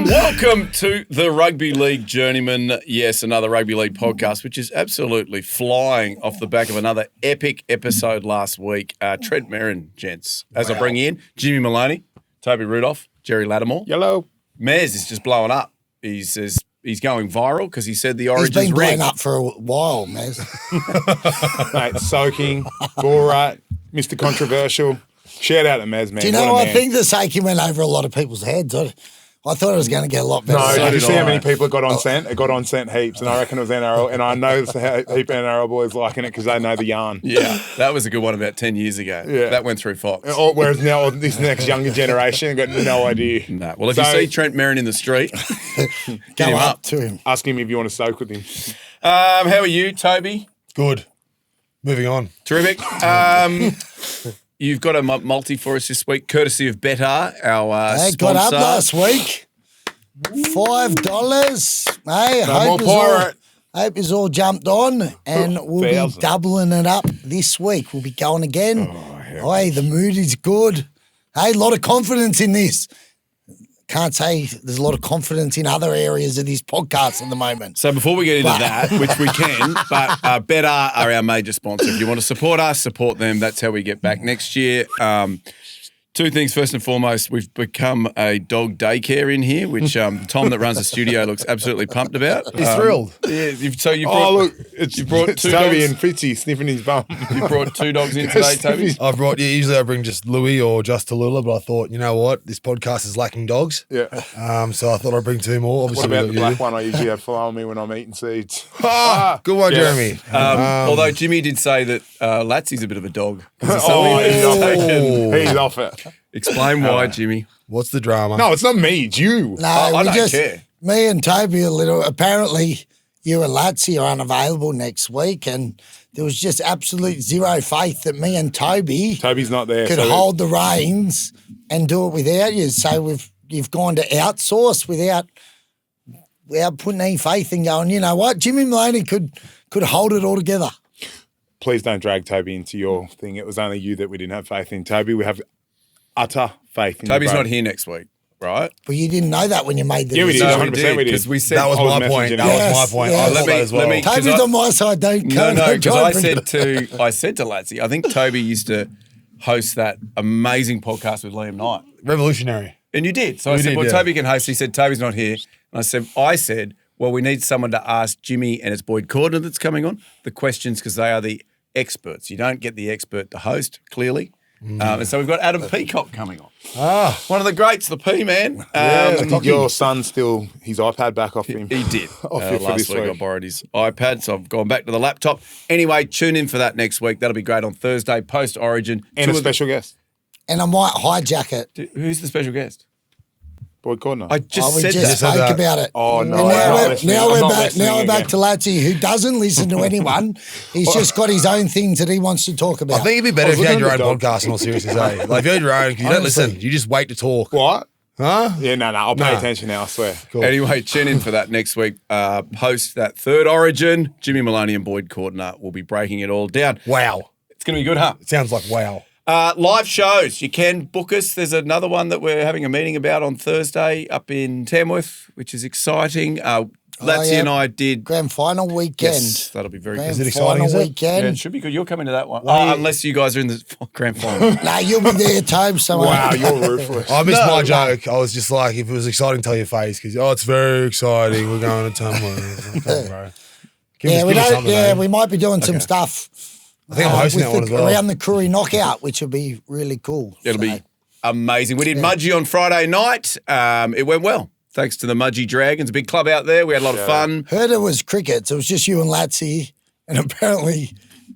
Welcome to the Rugby League Journeymen. Yes, another Rugby League podcast, which is absolutely flying off the back of another epic episode last week. Trademark, gents. As I bring in Jimmy Maloney, Toby Rudolph, Jerry Latimore. Hello. Mez is just blowing up. He's going viral because he said the Origin's rigged. He's been rigged. blowing up for a while, Mez. Mate, soaking, Borat, Mr. Controversial. Shout out to Mez, man. Do you know, I think the soaking went over a lot of people's heads. I thought it was going to get a lot better. No, did you see how many people got on scent? It got on scent heaps, and I reckon it was NRL. And I know there's a heap of NRL boys liking it because they know the yarn. Yeah, that was a good one about 10 years ago. Yeah. That went through Fox. Whereas now this next younger generation got no idea. No. Well, if you see Trent Merrin in the street, get him up to him. Ask him if you want to soak with him. How are you, Toby? Good. Moving on. Terrific. You've got a multi for us this week, courtesy of Banter, our sponsor. Got up last week. $5. Hey, No more pirate. hope is all jumped on, and we'll be doubling it up this week. We'll be going again. Hey, the mood is good. Hey, a lot of confidence in this. Can't say there's a lot of confidence in other areas of this podcast at the moment. So before we get into that, which we can, but Banter are our major sponsor. If you want to support us, support them. That's how we get back next year. Two things. First and foremost, we've become a dog daycare in here, which Tom that runs the studio looks absolutely pumped about. He's thrilled. Yeah. You Look, you brought it's two Toby dogs. and Fitzy sniffing his bum. You brought two dogs in today, Toby. Usually I bring just Louis or just Tallulah, but I thought, you know what, this podcast is lacking dogs. Yeah. So I thought I'd bring two more. What Obviously, about the black one I usually have following me when I'm eating seeds? Good one, Yeah. Jeremy. Although Jimmy did say that Latsy's a bit of a dog. He's off it. Explain why, Jimmy. What's the drama? No, it's not me. It's you. No, I don't care. Me and Toby apparently you and Latsy are unavailable next week, and there was just absolute zero faith that me and Toby's not there. could hold the reins and do it without you. So you've gone to outsource without putting any faith in going, you know what, Jimmy Maloney could hold it all together. Please don't drag Toby into your thing. It was only you that we didn't have faith in. Toby, we have utter faith in Toby's you not both. here next week, right? But you didn't know that when you made the Yeah, we did. decision. No, we 100% we did. because we said that was I was my point. messaging That Yes, was my point. yes. I thought that as well. Let me- Toby's 'cause on my side. Don't No, because I bring it. said to Latsy, I think Toby used to host that amazing podcast with Liam Knight. Revolutionary. And you did. So I We said, did, well, yeah. Toby can host. He said, Toby's not here. And I said, well, we need someone to ask Jimmy and it's Boyd Cordner that's coming on the questions because they are the experts. You don't get the expert to host, clearly. And so we've got Adam Peacock coming on. One of the greats, the P-man. Your son still his iPad back off him. He did. Off you for Last this week I week. borrowed his iPad, so I've gone back to the laptop. Anyway, tune in for that next week. That'll be great on Thursday, post-Origin. And a special guest, And I might hijack it. Who's the special guest? Boyd Cordner. I just we said just that. spoke about it. Oh, no. And I'm not now listening. I'm we're not back. listening Now we're back again. to Latsy, who doesn't listen to anyone. He's just got his own things that he wants to talk about. I think it'd be better I if was you had your own looking at the podcast in all seriousness, eh? Like, if you had your own, 'cause you don't Honestly. listen. You just wait to talk. What? Huh? Yeah, no. I'll pay Nah. attention now, I swear. Cool. Anyway, tune in for that next week. Post that third Origin, Jimmy Maloney and Boyd Cordner will be breaking it all down. Wow. It's going to be good, huh? It sounds like wow. Live shows. You can book us. There's another one that we're having a meeting about on Thursday up in Tamworth, which is exciting. Latsy yeah. and I did. Grand final weekend. Yes, that'll be very Grand good. it exciting, final is it? weekend. Yeah, it should be good. You're coming to that one. Unless you guys are in the grand final. Nah, you'll be there, Tobe. So Wow, you're ruthless. I missed my joke. I was just like, if it was exciting, tell your face. Because, it's very exciting. We're going to Tamworth. Come on, bro. Give us something, eh? we might be doing some stuff. I think I'm hosting that one as well. Around the Koori knockout, which will be really cool. It'll be amazing. We did Mudgee on Friday night. It went well. Thanks to the Mudgee Dragons, a big club out there. We had a lot of fun. Heard it was crickets. It was just you and Latsy, and apparently it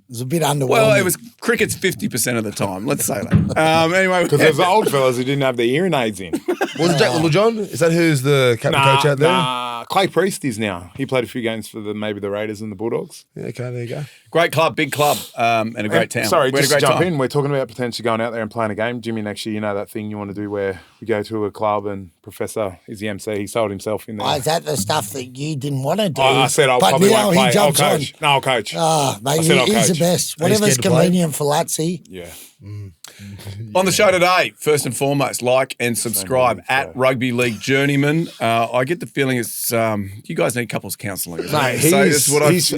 was a bit underwhelming. Well, it was cricket's 50% of the time. Let's say that. Anyway, Because there's the old fellas who didn't have their hearing aids in. Was it Jack Littlejohn? Is that who's the captain coach out there? Nah, Clay Priest is now. He played a few games for maybe the Raiders and the Bulldogs. Yeah, okay, there you go. great club, big club, and a great town. Sorry, we had just a to great jump time. in. We're talking about potentially going out there and playing a game. Jimmy, next year, you know that thing you want to do where we go to a club and Professor is the MC. He sold himself in there. Is that the stuff that you didn't want to do? I said I'll but probably now won't play. he I'll jumps on. coach. No, I'll coach. Ah, mate, I said I'll he's a your best. Are you Whatever's scared to play? convenient for Latsy. Yeah. On the show today, first and foremost, like and subscribe at Rugby League Journeymen. I get the feeling it's you guys need couples counselling. Mate,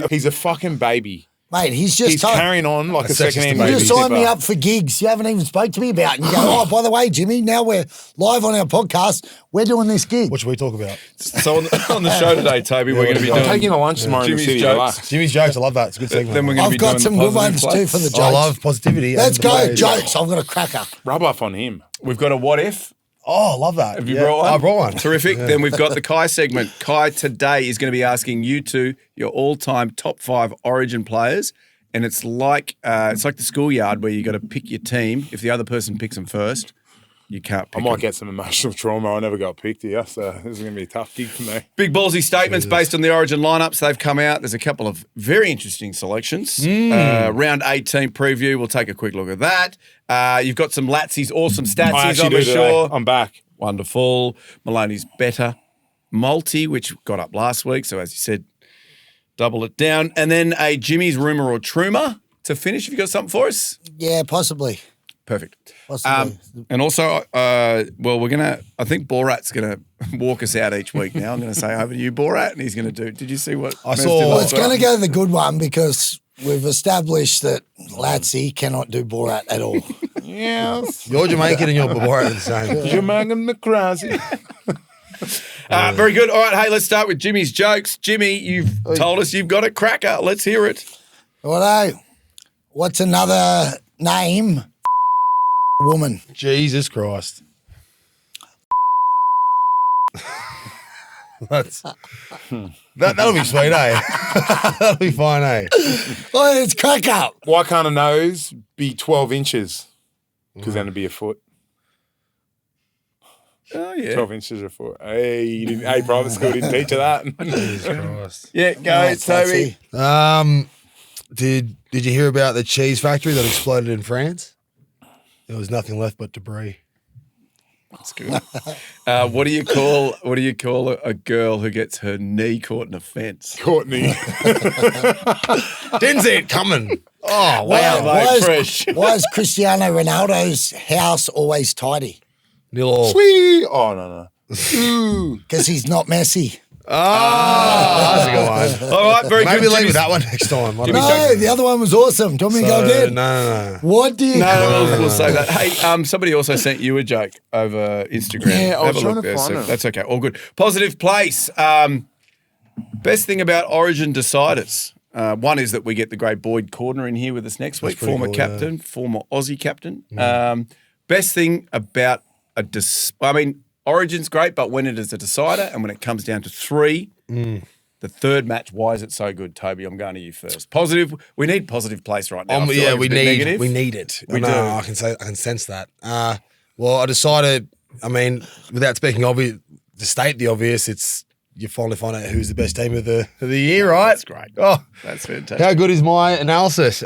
he's a fucking baby. Mate, he's just He's carrying on like a second-hand You baby. just signed me up for gigs you haven't even spoke to me about. And you go, oh, by the way, Jimmy, now we're live on our podcast. We're doing this gig. What should we talk about? So on the show today, Toby, we're going to be I'm doing taking a lunch tomorrow in the Jimmy's city. jokes. Relax. Jimmy's jokes. I love that. It's a good segment. Then we're going to be I've got doing some the good positive ones too for the jokes. I love positivity. Let's and go, the way- jokes. I've got a cracker. Rub off on him. We've got a what if. Oh, I love that. Have you brought one? I brought one. Terrific. Then we've got the Kai segment. Kai today is going to be asking you two your all-time top 5 Origin players, and it's like the schoolyard where you got to pick your team. If the other person picks them first, you can't pick I might them. get some emotional trauma. I never got picked here, so this is going to be a tough gig for me. Big ballsy statements based on the Origin lineups. They've come out. There's a couple of very interesting selections. Round 18 preview. We'll take a quick look at that. You've got some Latsy's awesome I stats. actually I'm do today. sure. I'm back. Wonderful. Maloney's better. Multi, which got up last week. So as you said, double it down. And then a Jimmy's rumour or troomer to finish. Have you got something for us? Yeah, possibly. Perfect. Possibly. And also, we're going to, I think Borat's going to walk us out each week now. I'm going to say over to you, Borat, and he's going to do, did you see what I Mez saw- did Well, last it's week? going to go the good one because we've established that Latsy cannot do Borat at all. Yes. You're Jamaican and you're Bavarian at the same. Jamaican McCrazy. Very good. All right, hey, let's start with Jimmy's jokes. Jimmy, you've told us you've got a cracker. Let's hear it. Righto. What's another name? Woman. Jesus Christ. That'll be sweet, eh? That'll be fine, eh? Oh, it's crack up. Why can't a nose be 12 inches? Because then it'd be a foot. Oh, yeah. 12 inches a foot. Hey, private school didn't teach you that. Jesus Christ. Yeah, go, Nice, Toby. Latsy. Did you hear about the cheese factory that exploded in France? There was nothing left but debris. That's good. What do you call a girl who gets her knee caught in a fence? Courtney. Didn't see it coming. Oh, Wow, wow. mate, fresh. Why is Cristiano Ronaldo's house always tidy? Little. Sweet. Oh, no. Because he's not messy. That's a good one. All right, very Maybe good. leave Jimmy's- with that one next time. No, the other one was awesome. Do you want me to go again? No. What do you No, we'll say that. Hey, somebody also sent you a joke over Instagram. Yeah, I was Have a trying look to there. find So it. that's okay. All good. Positive place. Best thing about Origin deciders. One is that we get the great Boyd Cordner in here with us next week. pretty Former cool, captain, former Aussie captain. Best thing about Origin's great, but when it is a decider and when it comes down to 3, the third match, why is it so good, Toby? I'm going to you first. Positive. We need positive place right now. I feel Yeah, like we it's a bit need negative. it. We No, do. I can sense that. Well, I decided. I mean, without speaking obvious, to state the obvious, it's you finally find out who's the best team of the year, right? That's great. Oh, That's fantastic. how good is my analysis?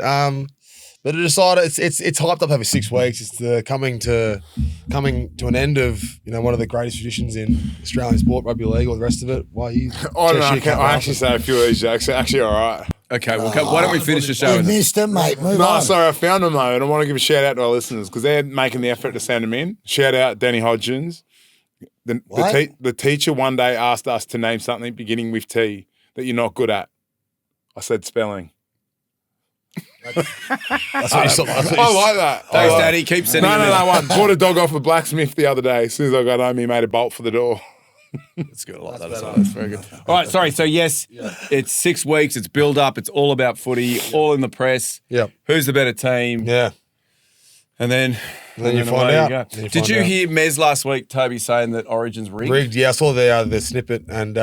But I decided it's hyped up over 6 weeks. It's coming to an end of one of the greatest traditions in Australian sport, rugby league, or the rest of it. Why you? I don't know. I actually say a few of these jokes. They're actually all right. Okay, well, why don't we finish the show? You with it? missed it, mate. Move No, on. sorry, I found them though, and I want to give a shout out to our listeners because they're making the effort to send them in. Shout out Danny Hodgins. What? The teacher one day asked us to name something beginning with T that you're not good at. I said spelling. That's what you saw. That's what you I like that. I Thanks, like- Daddy. Keep sending No, them no, in. no, one. Bought a dog off a blacksmith the other day. As soon as I got home, he made a bolt for the door. That's good. I like that as well. That's very good. All right, sorry. So, yes, it's 6 weeks. It's build up. It's all about footy, all in the press. Yep. Who's the better team? Yeah. And then you away find you out. go. Then you Did find you out. hear Mez last week, Toby, saying that Origin's rigged? Rigged. Yeah, I saw the snippet, and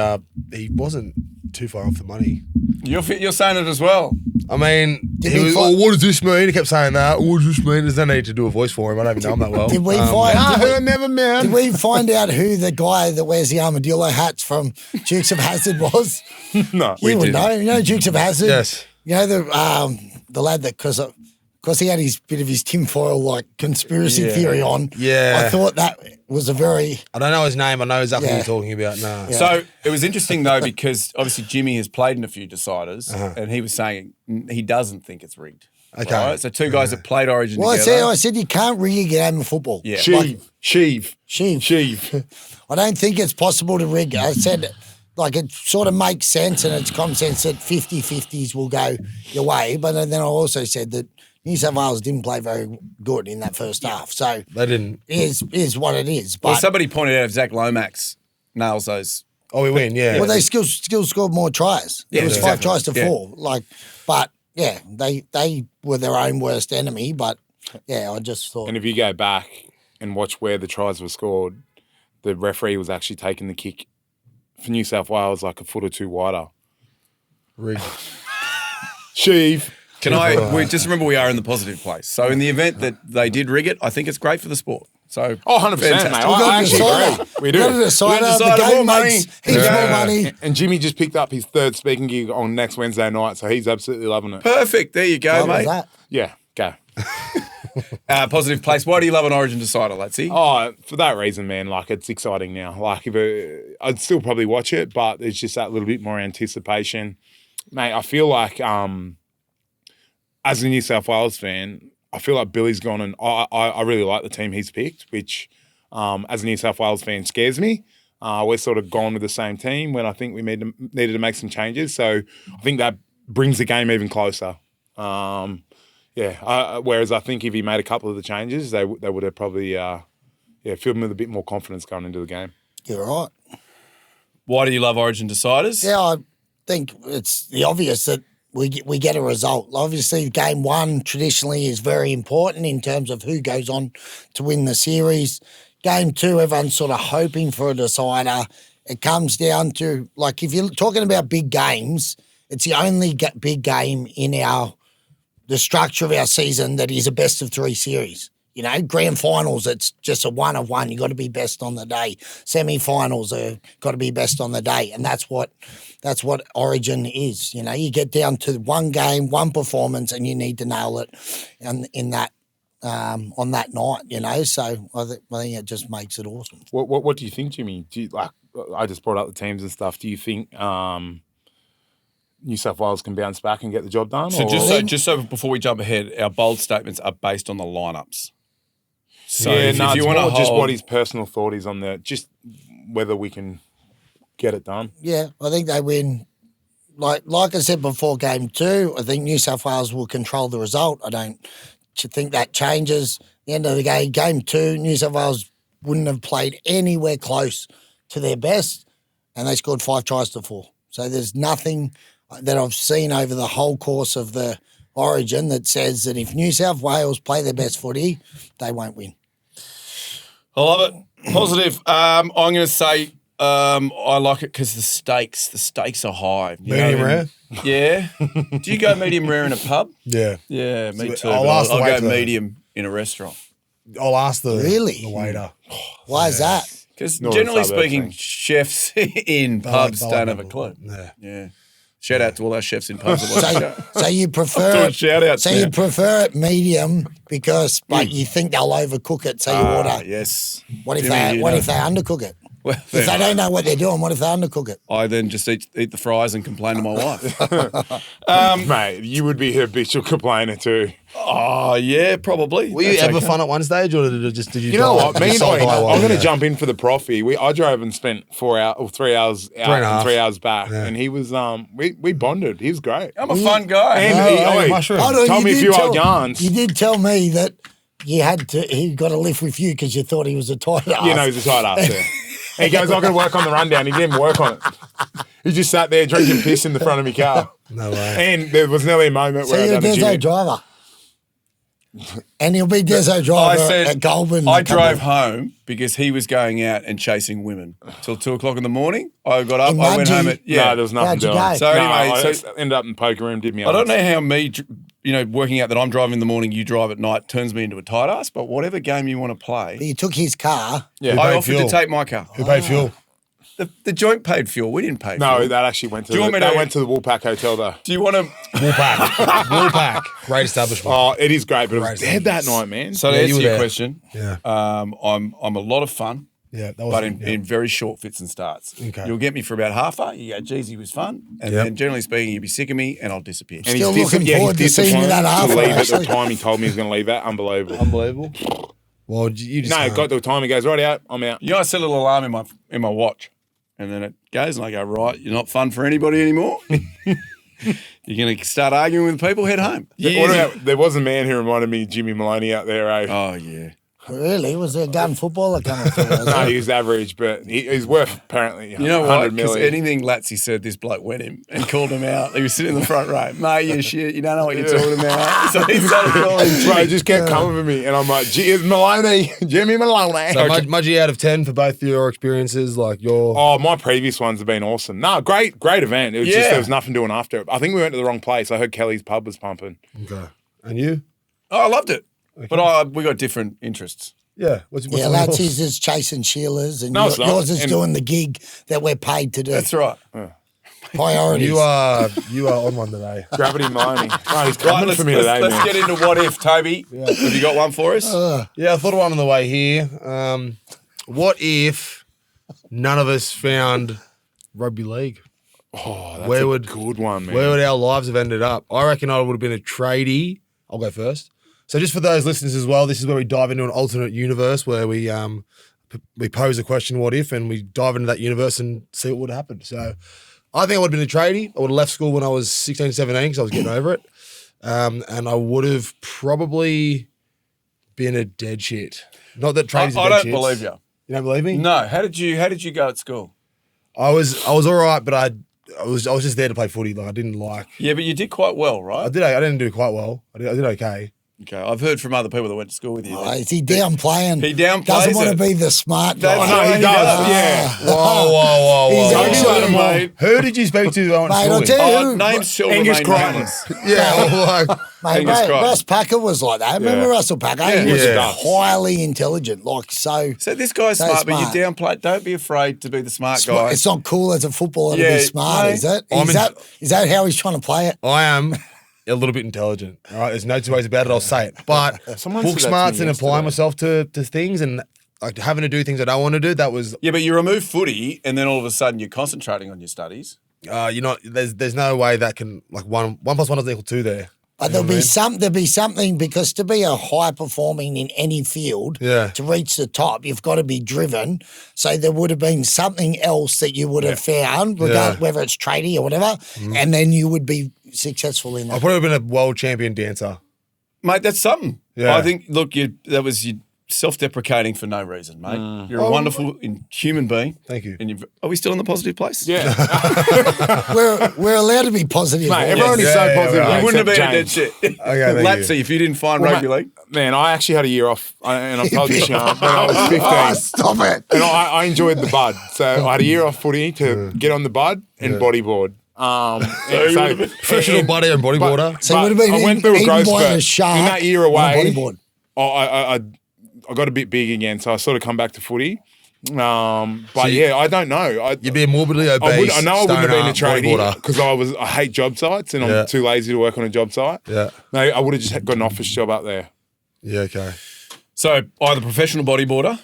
he wasn't too far off the money. You're saying it as well. I mean, Did he we was, find- what does this mean? He kept saying that. What does this mean? There's no need to do a voice for him. I don't even know him that well. Did we Never Did we find out who the guy that wears the armadillo hats from Dukes of Hazzard was? No. You would didn't. know. You know Dukes of Hazzard? Yes. You know the lad that, because because he had his bit of his tinfoil like conspiracy theory on. Yeah. I thought that was a very. I don't know his name. I know exactly what you're talking about. No. Yeah. So it was interesting though because obviously Jimmy has played in a few deciders, and he was saying he doesn't think it's rigged. Okay. Right? So two guys that played Origin Well, together. I said you can't rig a game of football. Yeah. Sheave. I don't think it's possible to rig. I said, like, it sort of makes sense and it's common sense that 50-50s will go your way. But then I also said that New South Wales didn't play very good in that first half. So They didn't. it is what it is. But Well, somebody pointed out if Zach Lomax nails those. Oh, we win, yeah. well, they still scored more tries. Yeah, it was exactly. 5 tries to Yeah. 4. Like, but yeah, they were their own worst enemy. But yeah, I just thought. And if you go back and watch where the tries were scored, the referee was actually taking the kick for New South Wales like a foot or two wider. Rigged. Sheave. We just remember we are in the positive place. So in the event that they did rig it, I think it's great for the sport. So 100%, mate. fantastic. I actually agree. We do. Got a decider. Got a decider, The game more money. makes heaps more money. And Jimmy just picked up his 3rd speaking gig on next Wednesday night, so he's absolutely loving it. Perfect. There you go, What was mate. that? Yeah, go. Positive place. Why do you love an Origin decider, Latsy? Oh, for that reason, man. Like, it's exciting now. Like, I'd still probably watch it, but there's just that little bit more anticipation, mate. I feel like, as a New South Wales fan, I feel like Billy's gone, and I really like the team he's picked, which, as a New South Wales fan, scares me. We're sort of gone with the same team when I think we needed to make some changes. So I think that brings the game even closer. Whereas I think if he made a couple of the changes, they would have probably filled him with a bit more confidence going into the game. You're right. Why do you love Origin deciders? Yeah, I think it's the obvious that we get a result. Obviously, game 1 traditionally is very important in terms of who goes on to win the series. Game 2, everyone's sort of hoping for a decider. It comes down to, like, if you're talking about big games, it's the only big game in the structure of our season that is a best of 3 series. You know, grand finals, it's just a 1 of 1. You got to be best on the day. Semi-finals got to be best on the day, and that's what Origin is. You know, you get down to one game, one performance, and you need to nail it, in that on that night. You know, so I think it just makes it awesome. What do you think, Jimmy? Do you, like, I just brought up the teams and stuff. Do you think New South Wales can bounce back and get the job done? So just so before we jump ahead, our bold statements are based on the lineups. So if you it's want more to just what his personal thought is on just whether we can get it done. Yeah, I think they win. Like I said before, game 2, I think New South Wales will control the result. I don't think that changes. At the end of the day, game 2, New South Wales wouldn't have played anywhere close to their best, and they scored 5 tries to 4. So there's nothing that I've seen over the whole course of the Origin that says that if New South Wales play their best footy, they won't win. I love it. Positive. I'm going to say I like it because the stakes are high. Medium rare? Yeah. Do you go medium rare in a pub? Yeah. Yeah, me too. I'll but ask the I'll waiter. go medium in a restaurant. I'll ask the Really? waiter. Why is that? Because Northern generally suburbs speaking, thing. chefs in pubs They'll don't have have a clue. Yeah. Yeah. Shout out to all our chefs in pubs. that watch the show. So you prefer Doing it, shout-outs so now. you prefer it medium but you think they'll overcook it, so you order. Yes. What if Jimmy, they you what know. if they undercook it? Well, If they don't know what they're doing, what if they undercook it? I then just eat the fries and complain to my wife. Mate, you would be a habitual complainer too. Oh, yeah, probably. Were you That's ever okay. fun at one stage, or did you? You know die- what? Me and solve Oi, die while I'm going to there? jump in for the profie. I drove and spent 4 hours or 3 hours out and a half. and 3 hours back, Yeah. and he was we bonded. He was great. I'm a fun guy. And Oh, he, hey, oi, mushroom. Hold on, told me a did few tell- old yarns. You did tell me that he got to live with you because you thought he was a tight ass. You know, he's a tight ass there. He goes, I'm going to work on the rundown. He didn't work on it. He just sat there drinking piss in the front of my car. No way. And there was nearly a moment So where you're a I done a Deso Jimmy. driver. And he'll be Deso I driver said at Goulburn. I drove home because he was going out and chasing women till 2 o'clock in the morning. I got up. In I went Mudgee? home at No, there was nothing How'd you doing. go? So anyway, I so- ended up in the poker room, did me. I don't know how me, working out that I'm driving in the morning, you drive at night, turns me into a tight ass. But whatever game you want to But play, you took his car. Yeah. Who I paid offered fuel? to take my car. Who paid fuel? The joint paid fuel. We didn't pay No, fuel. that actually went to. Do you want me that to- went to the Woolpack Hotel though. Do you want to? Woolpack. Great establishment. Oh, it is great, but it was Right. dead that night, man. So to Yeah, you answer were your there. question, Yeah. I'm a lot of fun, Yeah, that was but in very short fits and starts. Okay. You'll get me for about half hour. You go, geez, he was fun, and Yep. then generally speaking, you'll be sick of me, and I'll disappear. And Still he's looking forward to he's seeing you that disappointed half to leave hour, at the actually. time he told me he was going to leave that. Unbelievable. unbelievable. Well, you just No, it can't. got to a time. He goes, right out. I'm out. You know, I set a little alarm in my watch, and then it goes, and I go, right, you're not fun for anybody anymore. You're going to start arguing with people. Head home. What about, there was a man who reminded me of Jimmy Maloney out there, eh? Oh yeah. Really? Was there a gun footballer coming through? Was No, there? he was average, but he's worth apparently You know 100 what? Because million. anything Latsy said, this bloke went him and called him out. He was sitting in the front row. Mate, you shit. You don't know what you're talking about. So he started calling him Bro, he Jimmy. just kept coming for me, and I'm like, it's Maloney, Jimmy Maloney. So, Mudgy out of 10 for both your experiences, like your. Oh, my previous ones have been awesome. No, great event. It was just Yeah. there was nothing doing after it. I think we went to the wrong place. I heard Kelly's pub was pumping. Okay. And you? Oh, I loved it. But we got different interests. Yeah. What's Yeah, one of yours? Latsy is chasing Sheila's, and No, it's not. yours is And- doing the gig that we're paid to do. That's right. Priorities. You are on one today. Gravity Maloney. No, he's Right, coming for me today, let's man. get into what if, Toby. Have you got one for us? Yeah, I thought of one on the way here. What if none of us found rugby league? Oh, that's Where a would- good one, man. Where would our lives have ended up? I reckon I would have been a tradie. I'll go first. So just for those listeners as well, this is where we dive into an alternate universe where we pose a question, what if, and we dive into that universe and see what would happen. So I think I would have been a tradie. I would have left school when I was 16, 17 because I was getting over it. And I would have probably been a dead shit. Not that tradies are I dead don't shits. believe you. You don't believe me? No. How did you go at school? I was all right, but I was just there to play footy. Like I didn't like. Yeah, but you did quite well, right? I didn't do quite well. I did okay. Okay, I've heard from other people that went to school with you. Oh, is he downplaying? He downplays Doesn't want it. to be the smart guy. That's Oh, no, right, he does. Yeah. Whoa. He's Toby actually- Latimore, mate. Who did you speak to? I went to Mate, school I'll with? tell you Oh, who. names shall Angus remain Crichton. nameless. Yeah, well, Mate, Fingers crossed. Russ Packer was like that. Remember Russell Packer? He was Yeah. highly intelligent, like so. So this guy's So smart, smart. but you downplay. Don't be afraid to be the smart guy. It's not cool as a footballer to Yeah, be smart, no. is it? I'm Is that how he's trying to play it? I am a little bit intelligent. All right, there's no two ways about it. I'll say it. But Someone book said that to smarts me and applying yesterday. myself to things and like having to do things I don't want to do. That was, Yeah, but you remove footy, and then all of a sudden you're concentrating on your studies. you're not. There's no way that can like one plus one doesn't equal two there. But there'll be something because to be a high performing in any field, Yeah. to reach the top, you've got to be driven. So there would have been something else that you would have found, regardless whether it's tradie or whatever, and then you would be successful in I that. probably would have been a world champion dancer. Mate, that's something. Yeah. I think, look, that was you self-deprecating for no reason, mate. You're a wonderful human being. Thank you. And are we still in the positive place? Yeah. We're allowed to be positive. Mate, everyone is Yeah, so yeah, positive. yeah. You wouldn't have been a dead except shit. thank you. Latsy, if you didn't find Well, rugby mate, league. Man, I actually had a year off, and I've told you, Sean, when I was 15. Oh, stop it. And I enjoyed the bud. So I had a year off footy to get on the bud and bodyboard. Professional body and bodyboarder. So it would have been I went through a eaten growth by spurt. a shark In that year on a away, bodyboard. I got a bit big again, so I sort of come back to footy. But yeah, I don't know. You'd be a morbidly obese. I know I wouldn't have been a stoner tradie bodyboarder. because I hate job sites and Yeah. I'm too lazy to work on a job site. Yeah. No, I would have just got an office job up there. Yeah. Okay. So either professional bodyboarder.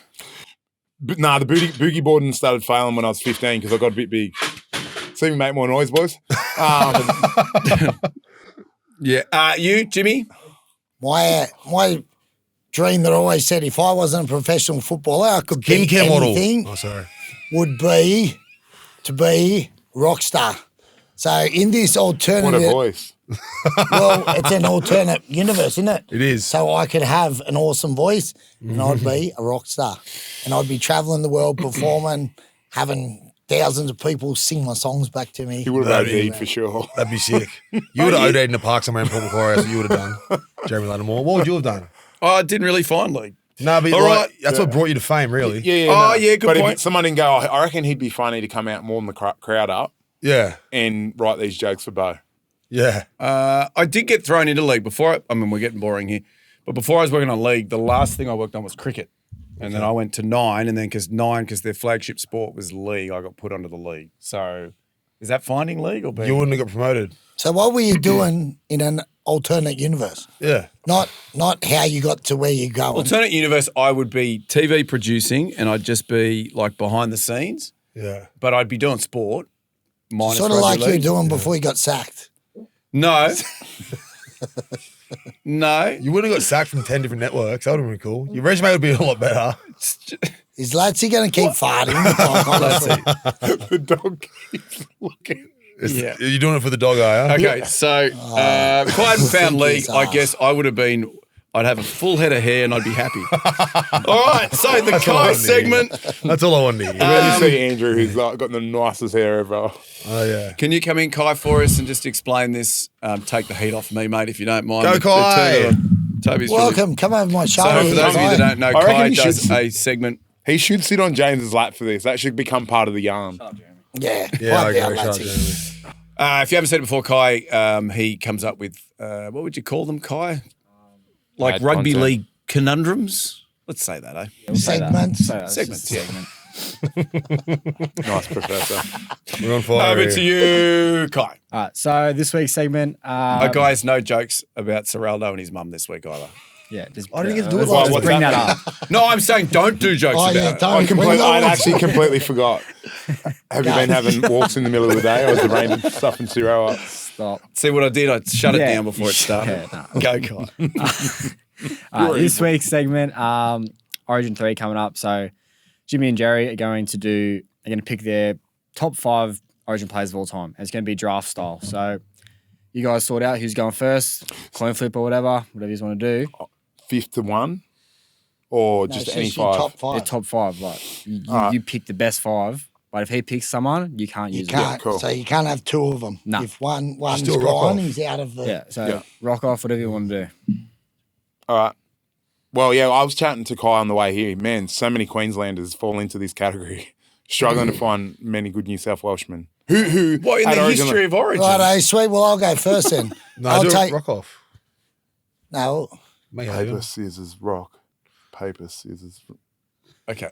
But nah, the boogie boarding started failing when I was 15 because I got a bit big. See me make more noise, boys. Yeah. You, Jimmy? My dream that I always said if I wasn't a professional footballer, I could be Skincare model. anything, Oh, sorry. would be to be rock star. So in this What a alternative, voice. well, it's an alternate universe, isn't it? It is. So I could have an awesome voice and I'd be a rock star. And I'd be traveling the world performing, having thousands of people sing my songs back to me. He would have OD'd for sure. That'd be sick. You would have OD'd in the park somewhere in Port Macquarie. That's what you would have done. Jeremy Latimore. What would you have done? I didn't really find league. No, but All like, right. that's what brought you to fame, really. Yeah. Oh, yeah, good but point. If someone didn't go, I reckon he'd be funny to come out more than the crowd up Yeah. and write these jokes for Bo. Yeah. I did get thrown into league before. I mean, we're getting boring here. But before I was working on league, the last thing I worked on was cricket. And then I went to 9, and then because their flagship sport was league, I got put onto the league. So is that finding league or being? You wouldn't have got promoted. So what were you doing in an alternate universe? Yeah. Not how you got to where you're going. Alternate universe, I would be TV producing, and I'd just be like behind the scenes, Yeah. but I'd be doing sport. Minus Sort of like rugby you were league. doing before you got sacked. No. No. You wouldn't have got sacked from 10 different networks. That would have been cool. Your resume would be a lot better. Is Latsy going to keep farting? The dog keeps looking. Yeah. You're doing it for the dog, are you? Okay, so if I hadn't found league, I guess I would have been. I'd have a full head of hair and I'd be happy. All right, so the Kai segment. That's all I wanted to hear. When you see Andrew, who's like got the nicest hair ever. Oh, yeah. Can you come in, Kai, for us and just explain this? Take the heat off me, mate, if you don't mind. Go, Kai. Toby's Welcome. Come over my show. So for those of you that don't know, I reckon Kai you does should- a segment. He should sit on James's lap for this. That should become part of the yarn. Yeah. Yeah, Pipe I out, agree. Latsy. If you haven't seen it before, Kai, he comes up with, what would you call them, Kai? Like Bad rugby content. league conundrums? Let's say that, eh? Segments. Segments, yeah. Nice professor. We're on fire. Over to you, Kai. All right, so this week's segment, Guys, no jokes about Serraldo and his mum this week either. yeah, just, I didn't get to do it let's like just what's bring that that up. No, I'm saying don't do jokes Oh, about yeah, it. don't. I actually completely forgot. Have you been having walks in the middle of the day, or is the rain stuffing zero up? Stop. See what I did? I shut it Yeah. down before it started. Yeah, nah. Go, Kai. This week's segment, Origin 3 coming up. So Jimmy and Jerry are going to pick their top 5 Origin players of all time. It's going to be draft style. So you guys sort out who's going first, coin flip or whatever you just want to do. 5th to 1, or No, just it's any just your 5? top Their 5. top 5. Like you, Alright. you pick the best 5. But if he picks someone, you can't You use can't. cool. So you can't have 2 of them. No. If one's Still rock gone, off. he's out of the. it. Yeah, so Yeah. rock off, whatever you want to do. All right. Well, yeah, I was chatting to Kai on the way here. Man, so many Queenslanders fall into this category. Struggling to find many good New South Welshmen. Who What, in at the Origin- history of Origin? Righto, sweet. Well, I'll go first then. No, I'll do take. it. Rock off. No, Make it Paper, happen. scissors, rock. Paper, scissors. Okay.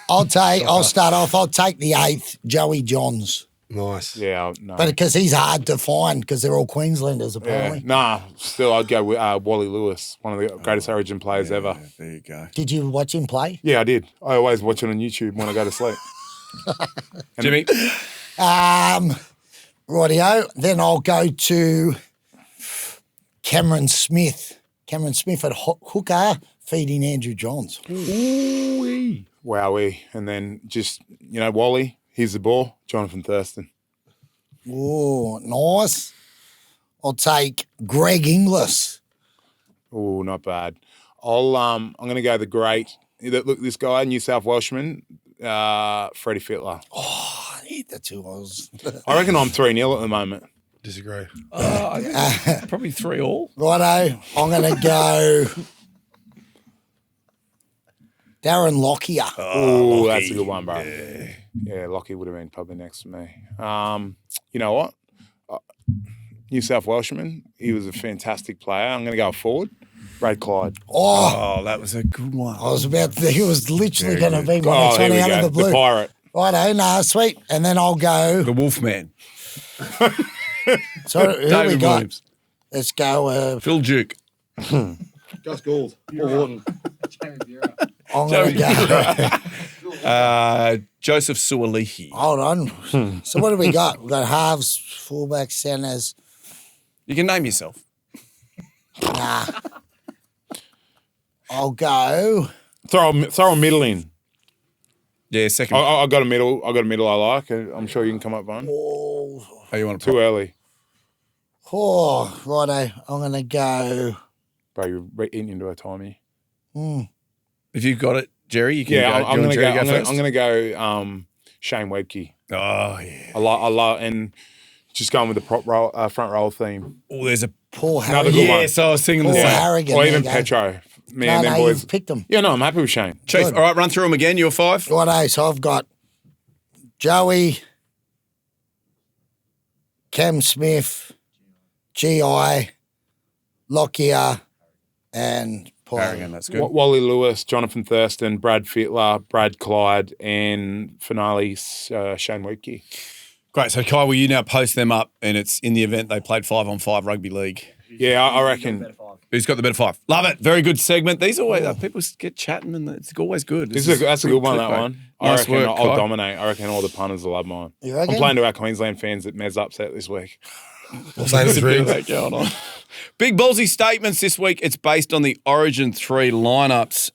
I'll start off. I'll take the 8th, Joey Johns. Nice. Yeah, no. But because he's hard to find because they're all Queenslanders, Yeah. apparently. Nah, still, I'd go with Wally Lewis, one of the greatest Origin players ever. There you go. Did you watch him play? Yeah, I did. I always watch it on YouTube when I go to sleep. Jimmy? Rightio. Then I'll go to Cameron Smith. Cameron Smith at hooker feeding Andrew Johns. Wowee. And then just, Wally, here's the ball, Jonathan Thurston. Oh, nice. I'll take Greg Inglis. Oh, not bad. I'm going to go the great. Look, this guy, New South Welshman, Freddie Fittler. Oh, that's who I was. I reckon I'm 3-0 at the moment. Disagree. Probably 3-all. Righto. I'm going to go Darren Lockyer. Oh, that's a good one, bro. Yeah, Lockie would have been probably next to me. You know what? New South Welshman, he was a fantastic player. I'm going to go forward. Brad Clyde. Oh, Oh, that was a good one. I was about to, he was literally going to be one Oh, that's here running we out go. of the blue. The Pirate. Righto, nah, sweet. And then I'll go. The Wolfman. So who we David got? Williams. Let's go. Phil Duke. Gus Gould. Paul Horton. I'm going to go. Joseph Suolihi. Hold on. So what do we got? We've got halves, fullbacks, centres. You can name yourself. Nah. I'll go. Throw a middle in. Yeah, second. I got a middle. I like. I'm sure you can come up with one. Oh, Oh, you want to Too early. righto. I'm going to go. Bro, you're eating into a timey. If you've got it, Jerry, you can Yeah, go. I'm going to Jerry go. first? I'm going to go. Shane Webke. Oh, yeah. I love, and just going with the front row theme. Oh, there's a... Paul Another Harrigan. good one. Yes, I was thinking the Paul same. Harrigan. Or there even you go. Petro. Me No, and them no, boys. you've picked them. Yeah, no, I'm happy with Shane. Chief, Good. all right, run through them again. You're 5. Righto. So I've got Joey, Cam Smith, GI, Lockyer, and Carrigan, that's good. Wally Lewis, Jonathan Thurston, Brad Fittler, Brad Clyde, and finale Shane Webke. Great. So, Kai, will you now post them up? And it's in the event they played 5-on-5 rugby league. Yeah, I reckon. Who's got the better 5? Love it. Very good segment. These always people get chatting, and it's always good. That's a good one. That one. I reckon work, I'll Kai. dominate. I reckon all the punters will love mine. You reckon? I'm playing to our Queensland fans at Mez Upset this week. We'll say this Bit of that going on. Big ballsy statements this week. It's based on the Origin 3 lineups.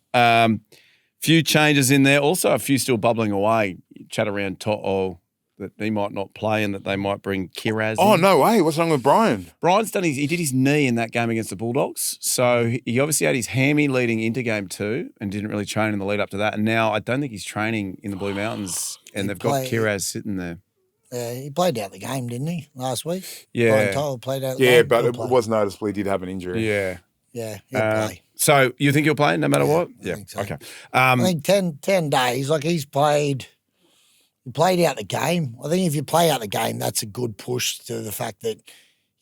Few changes in there. Also, a few still bubbling away. Chat around To'o that he might not play and that they might bring Kiraz Oh, in. no way. What's wrong with Brian? Brian's done he did his knee in that game against the Bulldogs. So he obviously had his hammy leading into game 2 and didn't really train in the lead up to that. And now I don't think he's training in the Blue Mountains and they've got Kiraz sitting there. Yeah, he played out the game, didn't he, last week? Yeah. Brian Toll played out the game. Yeah, but He'll it play. was noticeable he did have an injury. Yeah. Yeah, he'll play. So you think he'll play no matter what? I think so. Okay. I think 10 days, like he played out the game. I think if you play out the game, that's a good push to the fact that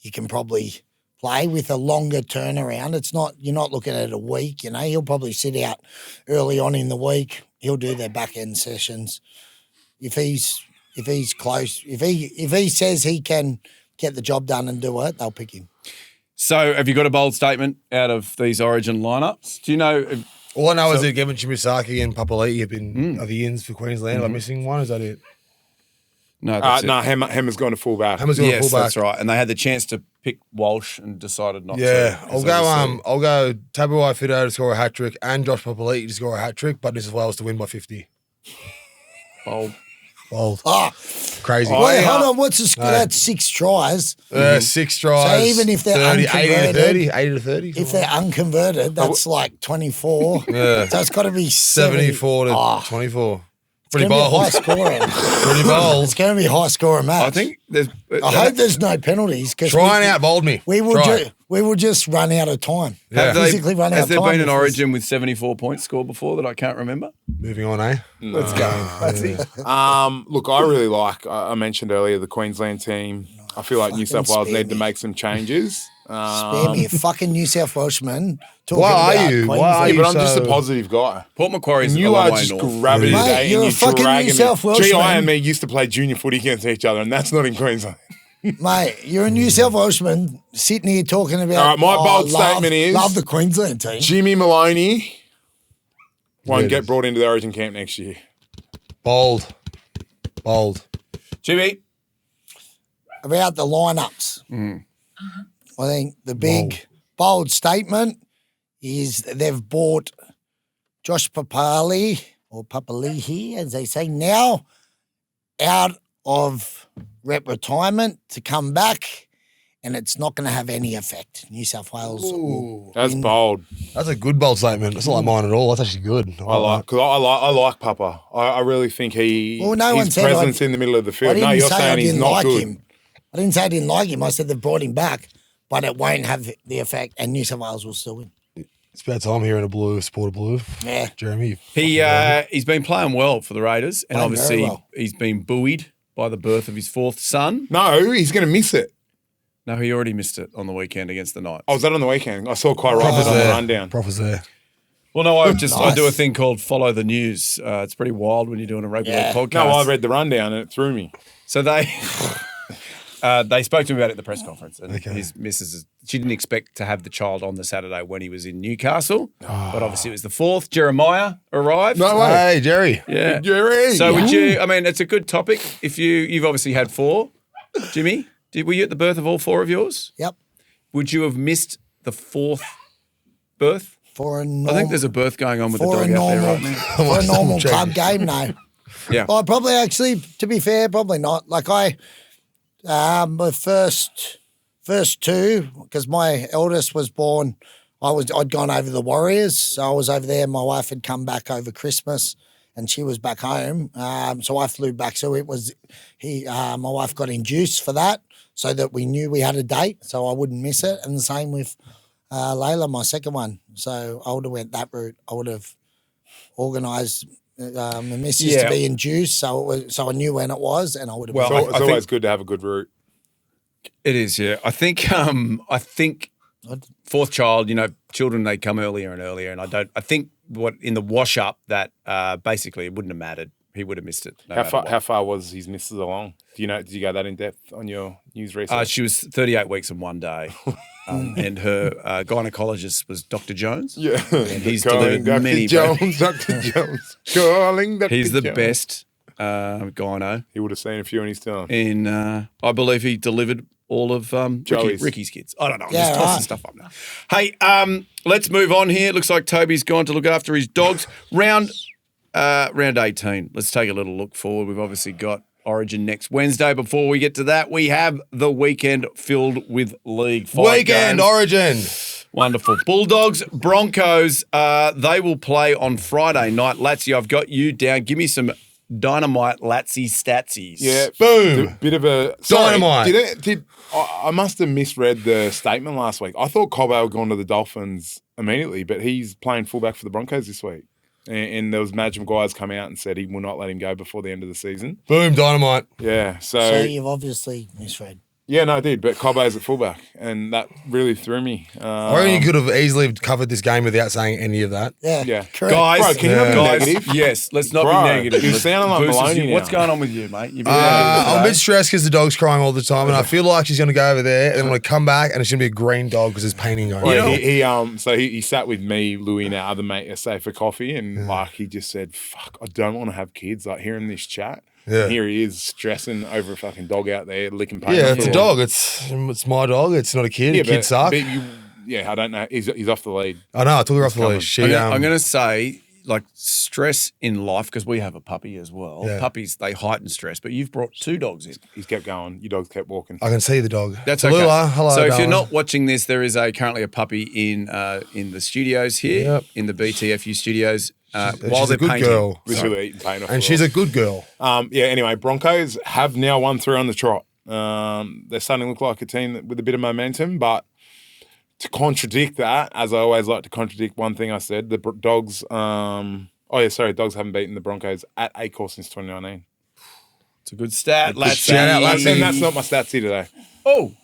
you can probably play with a longer turnaround. It's not, you're not looking at a week, you know. He'll probably sit out early on in the week. He'll do their back end sessions. If he's close, if he says he can get the job done and do it, they'll pick him. So have you got a bold statement out of these Origin lineups? Do you know? All I know is that Gavin Chimisaki and Papali'i have been are the ins for Queensland. Am I missing one? Is that it? No, that's it. No, Hammer's gone to fullback. Hammer's going Yes, fullback. that's right. And they had the chance to pick Walsh and decided not to. Yeah, because I'll go Tabuai Fido to score a hat trick and Josh Papali'i to score a hat trick, but New South Wales to win by 50. Bold. Bold. Oh, Crazy. wait, hold on. What's the score? That's 6 tries. 6 tries. So even if they're 30, 80 to unconverted, 30, 80 to 30. If they're unconverted, that's like 24. Yeah. So it's got to be 74 to Oh, 24. it's Pretty going to be high bold. scoring. Pretty bold. It's going to be a high scoring match. I think there's. I hope there's no penalties because Try and outbold me. we Try. will just run out of time. Yeah. Physically run out Has of there time. been an if Origin with 74 points scored before that I can't remember? Moving on, eh? Let's go. That's it. Look, I really like, I mentioned earlier, the Queensland team. I feel like New Fucking South Wales spare need to me. make some changes. Spare me a fucking New South Welshman talking Why are about you? Queensland. Why are Yeah, you? but I'm just a So- positive guy. Port Macquarie's And a you long are way just north. grabbing Mate, today you're and a you're fucking dragging New South me. Gee, I Welshman. and me used to play junior footy against each other, and that's not in Queensland. Mate, you're a New South Welshman sitting here talking about. All right, my bold statement is- love the Queensland team. Jimmy Maloney won't Yeah, get brought into the Origin camp next year. Bold. Jimmy. About the lineups. I think the big bold statement is they've bought Josh Papali'i or Papali'i, as they say now, out of retirement to come back, and it's not going to have any effect. New South Wales. will That's win. bold. That's a good bold statement. That's not like mine at all. That's actually good. I like Papa. I really think Well, no one his said presence in the middle of the I field. No, didn't you're say I saying he's didn't not like good. him. I didn't say I didn't like him. I said they've brought him back, but it won't have the effect, and New South Wales will still win. It's about time here in a blue, supporter blue. Yeah. Jeremy. He's been playing well for the Raiders, and Playing very obviously well. he's been buoyed by the birth of his 4th son. No, he's going to miss it. No, he already missed it on the weekend against the Knights. Oh, was that on the weekend? I saw Kai Roberts Proper's on the there. rundown. Proper's there. Well, no, I do a Nice. thing called Follow the News. It's pretty wild when you're doing a rugby Yeah. league podcast. No, I read the rundown and it threw me. So they spoke to him about it at the press conference, and his missus, she didn't expect to have the child on the Saturday when he was in Newcastle, but obviously it was the 4th. Jeremiah arrived. No way. Hey, Jerry. Yeah. Jerry. So would you? I mean, it's a good topic. If you've obviously had 4, Jimmy. Were you at the birth of all 4 of yours? Yep. Would you have missed the 4th birth? For a I normal, think there's a birth going on with the for a dog out there normal, right now. for a normal Check. club game, no. Yeah. Well, probably actually, to be fair, probably not. Like my first 2, because my eldest was born, I'd gone over the Warriors, so I was over there. My wife had come back over Christmas, and she was back home. So I flew back. So it was my wife got induced for that, so that we knew we had a date, so I wouldn't miss it. And the same with Layla, my second one. So I would have went that route. I would have organised my missus to be induced, so I knew when it was, and I would have. Well, So it's I always think- good to have a good route. It is, yeah. I think Fourth child, children, they come earlier and earlier. And I think what in the wash up that basically it wouldn't have mattered. He would have missed it. How far was his missus along? Do you know? Did you go that in depth on your news research? She was 38 weeks and 1 day. And her gynecologist was Dr. Jones. Yeah. And he's delivered Dr. many. Jones, Dr. Jones. Calling Dr. He's the Jones. best gyno. He would have seen a few in his time. And I believe he delivered all of Ricky's kids. I don't know. I'm just tossing stuff up now. Hey, let's move on here. It looks like Toby's gone to look after his dogs. Round 18. Let's take a little look forward. We've obviously got Origin next Wednesday. Before we get to that, we have the weekend filled with league fight Weekend games. Origin. Wonderful. Bulldogs, Broncos, they will play on Friday night. Latsy, I've got you down. Give me some dynamite Latsy Statsies. Yeah. Boom. Bit of a Dynamite. I must have misread the statement last week. I thought Cobbo had gone to the Dolphins immediately, but he's playing fullback for the Broncos this week. And there was Madge Maguire's come out and said he will not let him go before the end of the season. Boom, dynamite. Yeah, So you've obviously misread. Yeah, no, I did, but Cobbo's at fullback, and that really threw me. I reckon you could have easily covered this game without saying any of that. Yeah. Correct. Guys, Bro, can you not be guys, negative? yes, let's not Bro, be negative. you're sounding like Boosters, Maloney now. what's going on with you, mate? You've been I'm a bit stressed because the dog's crying all the time, and I feel like she's going to go over there and I'm going to come back and it's going to be a green dog because there's painting going on. Well, he sat with me, Louis, and our other mate yesterday for coffee, and he just said, "Fuck, I don't want to have kids." Like hearing this chat. Yeah. And here he is stressing over a fucking dog out there licking paint. Yeah, it's a dog. It's my dog. It's not a kid. Yeah, Kids suck. I don't know. He's off the lead. I know. I took her off the leash. I'm going to say, like, stress in life, because we have a puppy as well. Yeah. Puppies, they heighten stress, but you've brought 2 dogs in. He's kept going. Your dog's kept walking. I can see the dog. That's Tallulah, okay. hello, so if you're darling. not watching this, there is currently a puppy in the studios here, Yep. in the BTFU studios. While she's they're a good painting. girl. Literally eating paint off. And the she's wall. a good girl. Anyway, Broncos have now won 3 on the trot. They're starting to look like a team with a bit of momentum, but to contradict that, as I always like to contradict one thing I said, the Dogs. Dogs haven't beaten the Broncos at Acor since 2019. It's a good stat. Shout out, Latsy. And that's not my Statsy today. Oh,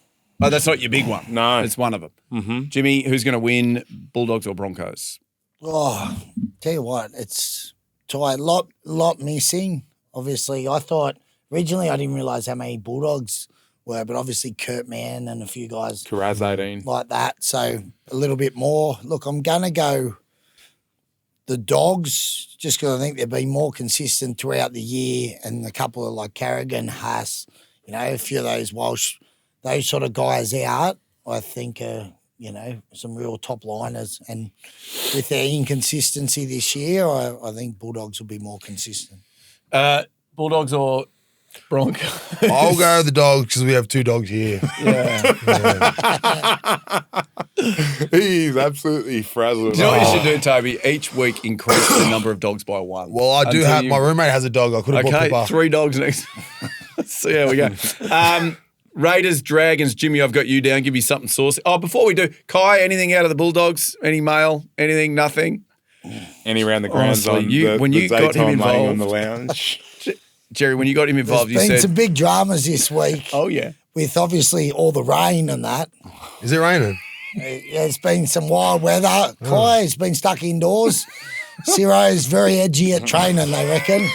that's not your big one. No. It's one of them. Mm-hmm. Jimmy, who's going to win, Bulldogs or Broncos? Oh, tell you what, it's a lot missing. Obviously, I thought originally I didn't realise how many Bulldogs were, but obviously Kurt Mann and a few guys Carraz 18. like that. So a little bit more. Look, I'm going to go the Dogs just because I think they've been more consistent throughout the year, and a couple of like Carrigan, Haas, a few of those Walsh, those sort of guys out, I think some real top liners. And with their inconsistency this year, I think Bulldogs will be more consistent. Bulldogs or Broncos? I'll go the dogs because we have 2 dogs here. He's absolutely frazzled. Do you know what you should do, Toby? Each week increase the number of dogs by 1. Well, I do have, my roommate has a dog. I could have bought Okay, Pippa. 3 dogs next. So there we go. Raiders, Dragons. Jimmy, I've got you down. Give me something saucy. Oh, before we do, Kai, anything out of the Bulldogs? Any mail? Anything? Nothing? Any around the grounds Honestly, on when the you got him daytime laying on involved. the lounge. Jerry, when you got him involved, There's you been said, some big dramas this week oh, yeah. with obviously all the rain and that. Is it raining? There's been some wild weather. Kai's been stuck indoors. Ciro's very edgy at training, they reckon.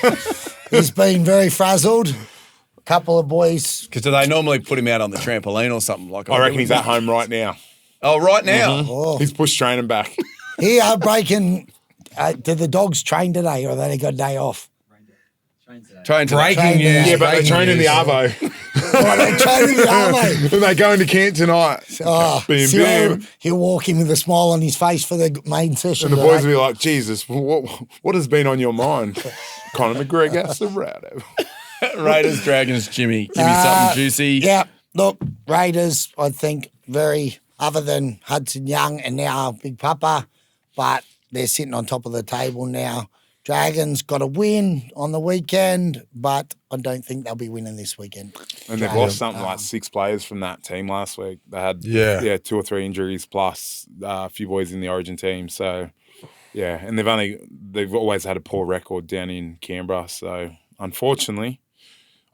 He's been very frazzled. A couple of boys. Because do they normally put him out on the trampoline or something like that? I reckon he's at home right now. Oh, right now? Oh, He's pushed training back. here breaking. Did the Dogs train today or they got a day off? Trying to Breaking news. Yeah, but they're breaking training the news. Arvo. Oh, they're training the Arvo. And they go into camp tonight. Oh, Boom, Ciro, boom. he'll walk in with a smile on his face for the main session. And the boys today. will be like, Jesus, what has been on your mind? Conor McGregor, Serrato. Raiders, Dragons, Jimmy. Give me something juicy. Yeah, look, Raiders, I think, very, other than Hudson Young and now Big Papa, but they're sitting on top of the table now. Dragons got a win on the weekend, but I don't think they'll be winning this weekend. And they've lost something like 6 players from that team last week. They had 2 or 3 injuries plus a few boys in the Origin team. So, yeah, and they've always had a poor record down in Canberra. So, unfortunately,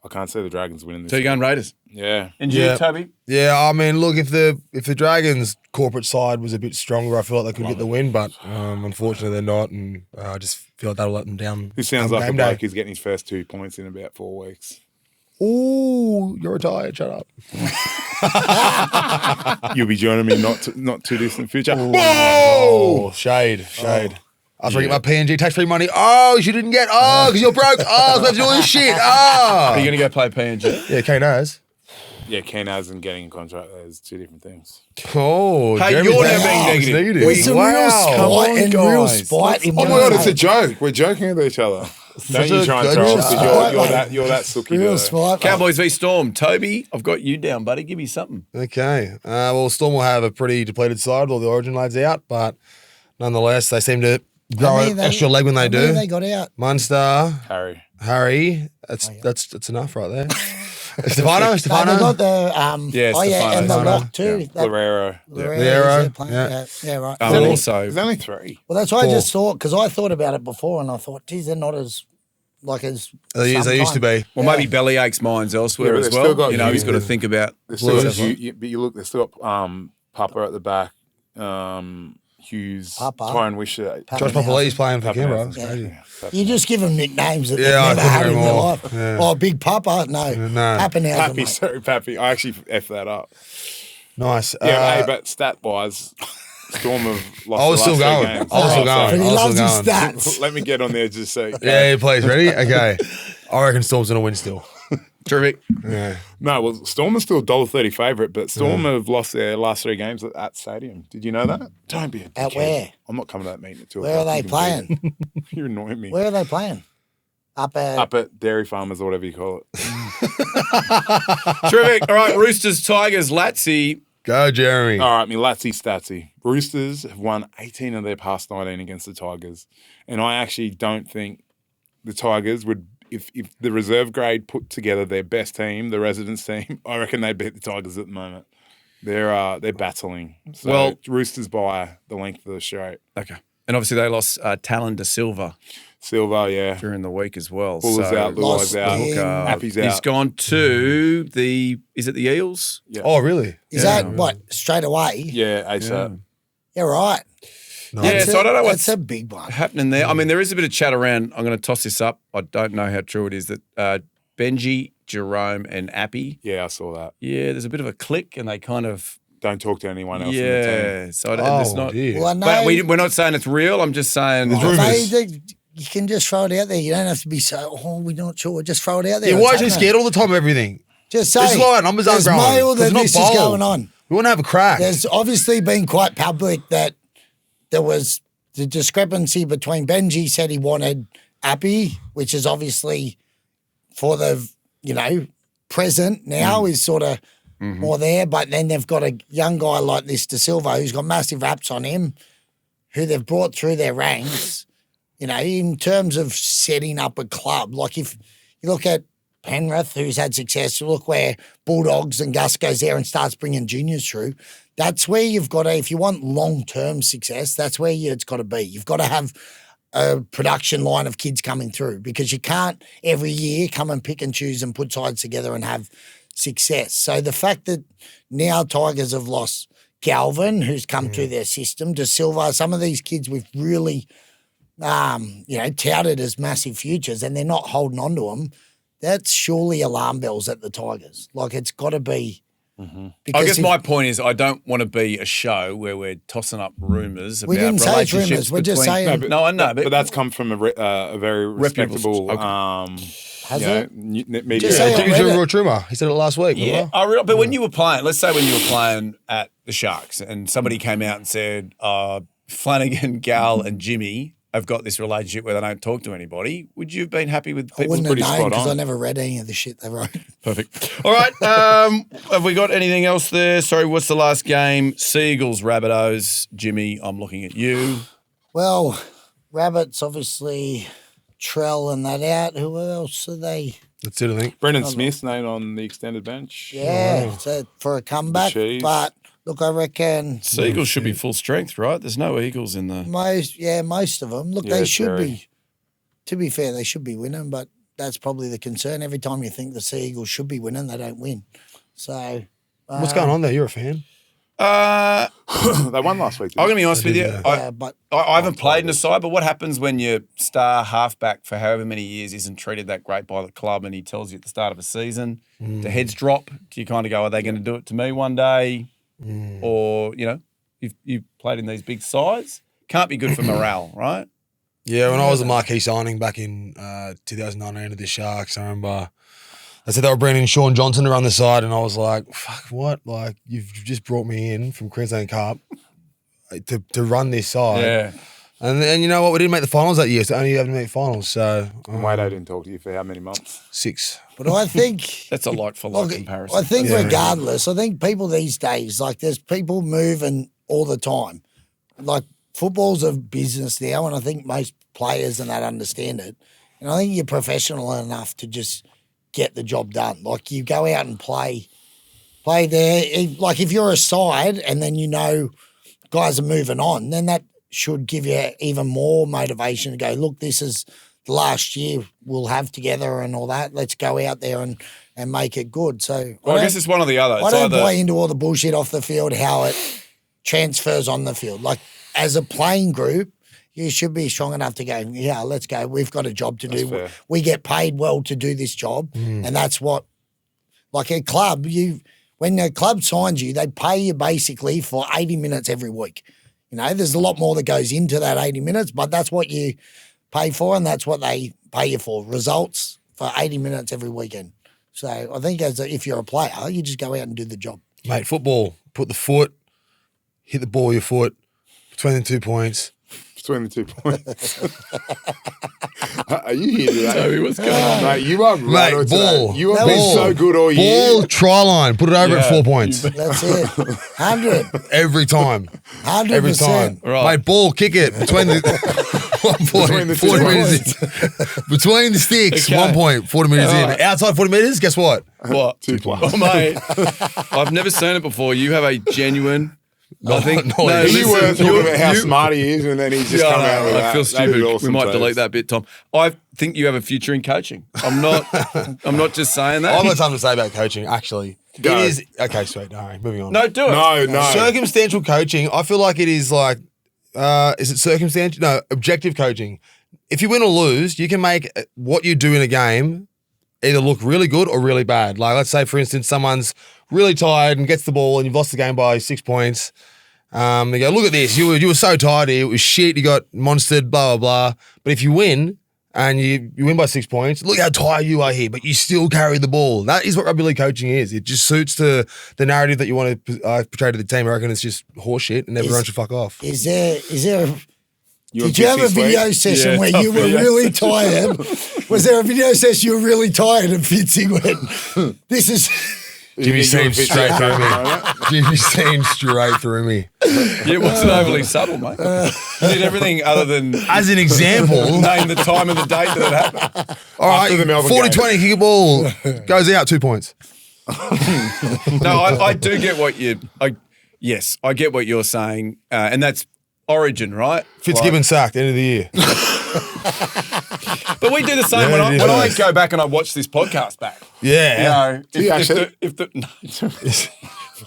I can't see the Dragons winning this. So you're going Raiders. Yeah. And you, Yeah. Toby? Yeah, I mean, look, if the Dragons' corporate side was a bit stronger, I feel like they could get the win, but unfortunately they're not, and I just feel like that'll let them down. This sounds come like a game day. bloke who's getting his first 2 points in about 4 weeks. Ooh, you're retired. Shut up. You'll be joining me not too distant future. Oh, shade. I was trying to get my PNG tax-free money. Oh, you didn't get. Oh, because you're broke. Oh, because you're doing shit. Are Oh. you going to go play PNG? Yeah, Kane has. Yeah, Kenaz and getting a contract, there's 2 different things. Oh, Hey, Jeremy's you're now being being negative. There's some real spite on, and real guys. spite in Oh my one God, it's a game. joke. We're joking with each other. Don't you a try and good throw us. spite, You're that sooky. Real guy. spite. Cowboys v Storm. Toby, I've got you down, buddy. Give me something. Okay. Well, Storm will have a pretty depleted side with all the Origin lads out, but nonetheless, they seem to grow an extra leg when they do. They got out. Munster, Harry. that's enough right there. Stefano. They got the Yeah, and the Stefano. lock too. That- Lorero. Liero, yeah. yeah, right. And also, There's only 3. Well, that's what I Four. just thought because I thought about it before and I thought, geez, they're not as They used to be. well, maybe Bellyache's minds elsewhere Yeah, but as they've well. still got You know, he's got to Hughes. think about. There's still Blues. but you look, there's still Papa at the back. Hughes, Papa. Tyrone Wisher. Josh Papali's playing for Papa Canberra. Nelson. That's crazy. Yeah. You just give them nicknames that Yeah, I they've never had couldn't in agree their more. life. Yeah. Oh, Big Papa? No. No. Papa now. Pappy, sorry, Pappy. I actually F that up. Nice. Yeah, but stat wise, Storm have lost. I was the still last 3 going. games. I was still going. But he I was loves still his going. stats. Let me get on there just so. Yeah, please. Ready? Okay. I reckon Storm's going to win still. Terrific. Yeah. No, well, Storm is still $1.30 favourite, but Storm have lost their last 3 games at Stadium. Did you know that? Don't be a dickhead. At where? I'm not coming to that meeting at 2 Where are o'clock. they You can playing? beat it. You're annoying me. Where are they playing? Up Up at Dairy Farmers or whatever you call it. Terrific. All right, Roosters, Tigers, Latsy. Go, Jeremy. All right, me Latsy Statsy. Roosters have won 18 of their past 19 against the Tigers. And I actually don't think the Tigers would, if the reserve grade put together their best team, the residence team, I reckon they'd beat the Tigers at the moment. They're battling. So Well- Roosters by the length of the straight. Okay. And obviously they lost Talon de Silva Silva, yeah. during the week as well. Buller's so, out, Luai's lost out. him. Happy's out. He's gone to is it the Eels? Yeah. Oh, really? is that what, straight away? Yeah, ASAP. Yeah, right. Yeah, That's so I don't know That's what's a big one. happening there. I mean, there is a bit of chat around. I'm going to toss this up. I don't know how true it is that Benji, Jerome, and Appy. Yeah, I saw that. Yeah, there's a bit of a click, and they kind of Don't talk to anyone else in the team. yeah. So it's Oh, not. dear. Well, I know. But we're not saying it's real. I'm just saying there's rumours. You can just throw it out there. You don't have to be so, we're not sure. Just throw it out there. Yeah, It's why is he happening. scared all the time of everything? Just say, This is why numbers aren't there's growing. mail 'Cause that it's not this is bold. going on. We want to have a crack. There's obviously been quite public that there was the discrepancy between Benji said he wanted Appy, which is obviously for the, present now is sort of more there. But then they've got a young guy like this De Silva who's got massive raps on him, who they've brought through their ranks, in terms of setting up a club. Like if you look at Penrith, who's had success, you look where Bulldogs and Gus goes there and starts bringing juniors through. That's where you've got to, if you want long-term success, that's where it's got to be. You've got to have a production line of kids coming through because you can't every year come and pick and choose and put sides together and have success. So the fact that now Tigers have lost Galvin, who's come through their system, De Silva, some of these kids we've really, touted as massive futures and they're not holding on to them, that's surely alarm bells at the Tigers. Like it's got to be. I guess my point is I don't want to be a show where we're tossing up rumours about We didn't say it's relationships rumours, we're just between- saying- No, I know, But that's come from a very Reputable- respectable Has it? media. Just say Jimmy's I read a it. real trooper. He said it last week. Yeah, remember? but when you were playing, let's say when you were playing at the Sharks and somebody came out and said, Flanagan, Gal and Jimmy have got this relationship where they don't talk to anybody, would you have been happy with I people? wouldn't have pretty known spot because on. I never read any of the shit they wrote. Perfect. All right. Have we got anything else there? Sorry, what's the last game? Seagulls, Rabbitohs. Jimmy, I'm looking at you. Well, Rabbits, obviously, Trell and that out. Who else are they? That's it, I think. Brendan Smith's name on the extended bench. Yeah, so for a comeback. Cheese. But look, I reckon Seagulls should be full strength, right? There's no Eagles in the. most of them. Look, Yeah, they should Jerry. be. To be fair, they should be winning, but that's probably the concern. Every time you think the Sea Eagles should be winning, they don't win. So What's going on there? You're a fan. They won last week. I'm going to be honest with you. yeah, but I haven't played in a side, but what happens when your star halfback for however many years isn't treated that great by the club and he tells you at the start of a season, the heads drop? Do you kind of go, are they going to do it to me one day? Or, you've played in these big sides. Can't be good for morale, right? Yeah, when I was a marquee signing back in 2019 to the Sharks, I remember they said they were bringing in Sean Johnson to run the side, and I was like, fuck, what? Like, you've just brought me in from Queensland Cup to run this side. Yeah. And you know what? We didn't make the finals that year, so only having to make finals. So And Wado didn't talk to you for how many months? 6. but I think That's a like-for-like comparison. I think regardless, I think people these days, like there's people moving all the time. Like football's a business now, and I think most players and that understand it. And I think you're professional enough to just get the job done. Like you go out and play there. Like if you're a side and then guys are moving on, then that should give you even more motivation to go, look, this is the last year we'll have together and all that. Let's go out there and make it good. So I guess it's one or the other. I don't buy into all the bullshit off the field, how it transfers on the field. Like as a playing group, you should be strong enough to go, yeah, let's go. We've got a job to do. fair. We get paid well to do this job. And that's what, like a club, when a club signs you, they pay you basically for 80 minutes every week. There's a lot more that goes into that 80 minutes, but that's what you pay for and that's what they pay you for. Results for 80 minutes every weekend. So I think if you're a player, you just go out and do the job. Mate, football, put the foot, hit the ball with your foot, between the 2 points. Between the 2 points. Are you here today? Toby, what's going on? Mate, you are Mate, right ball. today. You have been so good all year. Ball, try line, put it over at 4 points. That's it. 100. Every time. 100%. Every time. Right. Mate, ball, kick it. Between the 1 point, Between the 40 2 metres in. Between the sticks, Okay. 1 point, 40 metres in. Right. Outside 40 metres, guess what? What? 2 plus. Oh, mate. I've never seen it before. You have a genuine... I think no, You were listen, talking about how smart he is, and then he's just come out with that. I feel That stupid. is awesome, We might Toby. delete that bit, Tom. I think you have a future in coaching. I'm not just saying that. I've got something to say about coaching, actually. Go. It is... Okay, sweet. All right, moving on. No, do it. No. Circumstantial coaching, I feel like it is like... is it circumstantial? No, objective coaching. If you win or lose, you can make what you do in a game either look really good or really bad. Like, let's say, for instance, someone's really tired and gets the ball and you've lost the game by 6 points. They go, look at this. You were so tired here. It was shit. You got monstered, blah, blah, blah. But if you win and you win by 6 points, look how tired you are here, but you still carry the ball. That is what rugby league coaching is. It just suits the narrative that you want to portray to the team. I reckon it's just horseshit and everyone should fuck off. Is there did you have have a video session Yeah, where tough you were video really tired? Was there a video session you were really tired and Fitzy went, this is... Jimmy seen straight through me. Jimmy seen straight through me. Yeah, it wasn't overly subtle, mate. You did everything other than As an example, name the time and the date that it happened. all right, After the Melbourne 40-20, kick a ball, goes out, 2 points. No, I do get what yes, I get what you're saying, and that's Origin, right? Fitzgibbon sacked, end of the year. But we do the same Yeah, when it I is. go back and I watch this podcast back. Yeah. You know, if the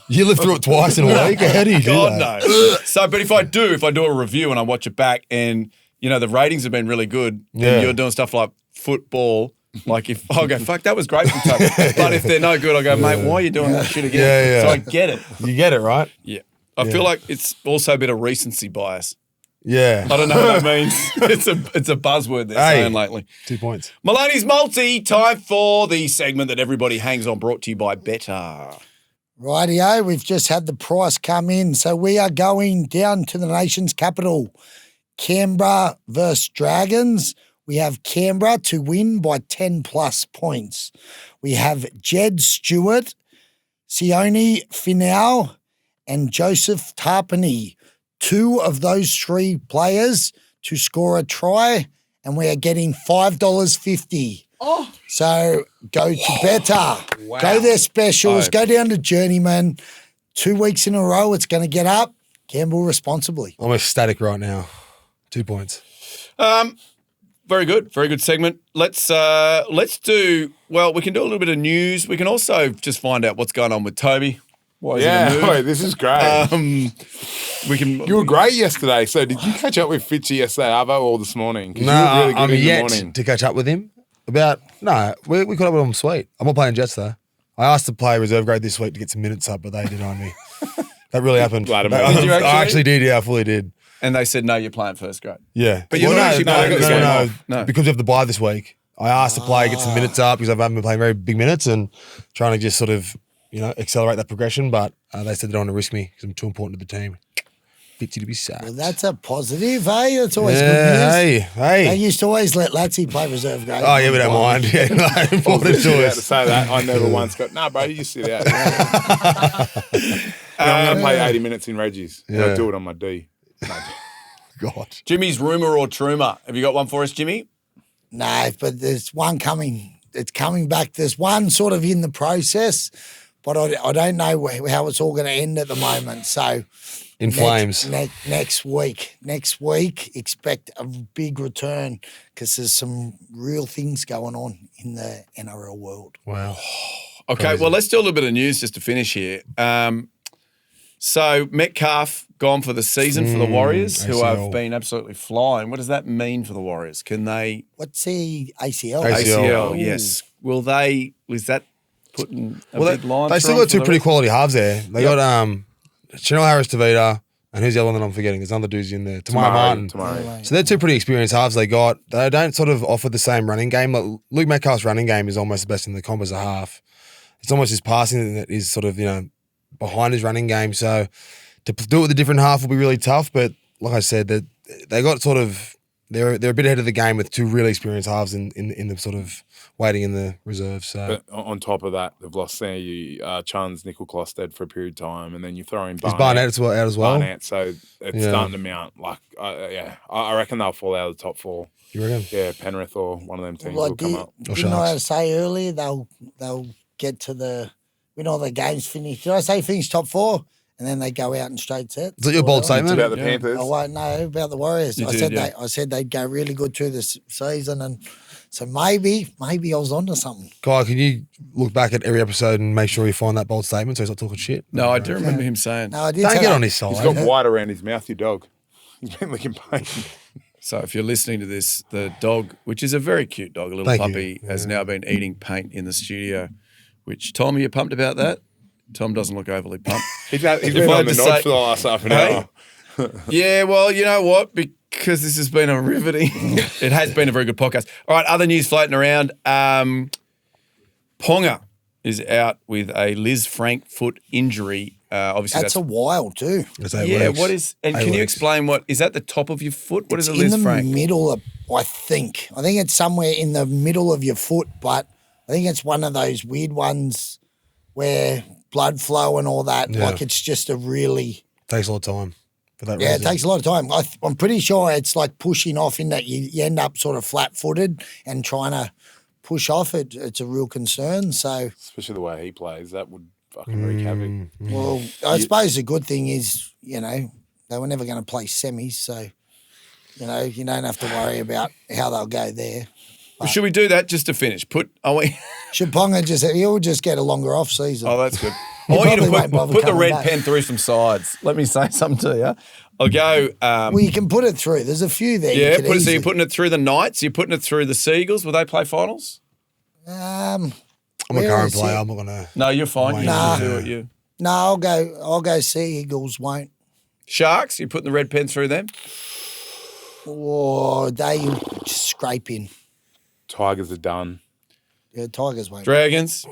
You live through it twice in a week? How do you do God that? no. So, but if I do a review and I watch it back, and the ratings have been really good, Yeah. and you're doing stuff like football. Like if I'll go, fuck, that was great from Toby. But if they're no good, I'll go, mate, why are you doing that shit again? Yeah. So I get it. You get it, right? Yeah. I feel like it's also a bit of recency bias. Yeah. I don't know what that means. It's a buzzword they're saying lately. 2 points. Maloney's multi, time for the segment that everybody hangs on, brought to you by Better. Rightio, we've just had the price come in. So we are going down to the nation's capital, Canberra versus Dragons. We have Canberra to win by 10 plus points. We have Jed Stewart, Sione Finau, and Joseph Tarpany. 2 of those 3 players to score a try, and we are getting $5.50. Oh. So go to Better. Go their specials. Go down to Journeymen. 2 weeks in a row, it's going to get up. Gamble responsibly. I'm ecstatic right now. 2 points. Very good. Very good segment. Let's do, well, we can do a little bit of news. We can also just find out what's going on with Toby. Why is he in the mood? Wait, this is great. We can. You were great yesterday. So did you catch up with Fitchy yesterday, Arvo, or this morning? 'Cause No, you were really good I'm in the yet morning. to catch up with him. We caught up with him sweet. I'm not playing Jets though. I asked to play reserve grade this week to get some minutes up, but they denied me. That really happened. Latimore. Did you actually? I actually did, yeah, I fully did. And they said, no, you're playing first grade. Yeah. But you're not actually playing this game off. No, because we have to buy this week. I asked to play, get some minutes up because I haven't been playing very big minutes and trying to just sort of, accelerate that progression. But they said they don't want to risk me because I'm too important to the team. Fitzy to be sacked. Well, that's a positive, hey? That's always good news. Hey. They used to always let Latsy play reserve grade. Oh, yeah, we don't mind. Yeah, no, important to To us. say that, I never once got, bro, you sit out. I'm going to play 80 minutes in Reggie's. Yeah. I'll do it on my D. God. Jimmy's rumour or trumour. Have you got one for us, Jimmy? No, but there's one coming. It's coming back. There's one sort of in the process, but I don't know how it's all going to end at the moment. So In flames. Next week, expect a big return because there's some real things going on in the NRL world. Wow. Okay, Crazy. well, let's do a little bit of news just to finish here. So Metcalf gone for the season for the Warriors, who ACL. have been absolutely flying. What does that mean for the Warriors? Can they What's the ACL? ACL? Ooh. Yes. Will they? Was that putting a Well, big line? they still through got for two the pretty rest? quality halves there. They got Chanel Harris-Tavita, and who's the other one that I'm forgetting? There's another dude's in there. Tamara Martin. Tomorrow. So they're two pretty experienced halves they got. They don't sort of offer the same running game. Like Luke Metcalf's running game is almost the best in the comp as a half. It's almost his passing that is sort of, behind his running game. So to do it with a different half will be really tough. But like I said, they got sort of, they're a bit ahead of the game with two really experienced halves in the sort of waiting in the reserve. So But on top of that, they've lost Chans, Nickel Klostad for a period of time, and then you throw in is Barnett out as well? Barnett, so it's starting to mount. Like, I reckon they'll fall out of the top four. You reckon? Yeah, Penrith or one of them teams Like, will come up. didn't I say earlier they'll get to when all the games finish? Did I say finish top four? And then they go out in straight sets. Is that your bold It's statement? about the Panthers. I won't know about the Warriors. You I did, said yeah. I said they'd go really good through this season, and so maybe I was onto something. Guy, can you look back at every episode and make sure you find that bold statement so he's not talking shit? No, I do remember him saying. No, I did. Don't say get that. on his side. He's got white around his mouth, your dog. He's been licking pain. So if you're listening to this, the dog, which is a very cute dog, a little Thank you. puppy, has now been eating paint in the studio. Which Tom, are you pumped about that? Tom doesn't look overly pumped. He's If been I on had the to nod say- for the last half an Hey? hour. Yeah, well, you know what? Because this has been a riveting, it has been a very good podcast. All right, other news floating around. Ponga is out with a Liz Frank foot injury. Obviously, That's a while too. It's 8 yeah. weeks. What is? And 8 can you weeks. explain what is that? The top of your foot? What is a in Liz the Frank? middle of, I think it's somewhere in the middle of your foot, but I think it's one of those weird ones where blood flow and all that. Yeah. Like it's just a really. Takes a lot of time for that Yeah, reason. it takes a lot of time. I'm pretty sure it's like pushing off in that you end up sort of flat-footed and trying to push off. It's a real concern. So, Especially the way he plays, that would fucking wreak havoc. well, I suppose the good thing is, they were never going to play semis. So, you don't have to worry about how they'll go there. Should we do that just to finish? Should Ponga he'll just get a longer off season. Oh, that's good. I want you probably won't to bother put the coming red back. pen through some sides. Let me say something to you. I'll go. Well, you can put it through. There's a few there. Yeah, you could so you're easily- putting it through the Knights. You're putting it through the Seagulls. Will they play finals? I'm a where current is player. it? I'm not gonna. No, you're fine. You Nah. can do it. You No, I'll go Sea Eagles won't. Sharks. You're putting the red pen through them. Or they scrape in. Tigers are done. Yeah, Tigers won't. Dragons.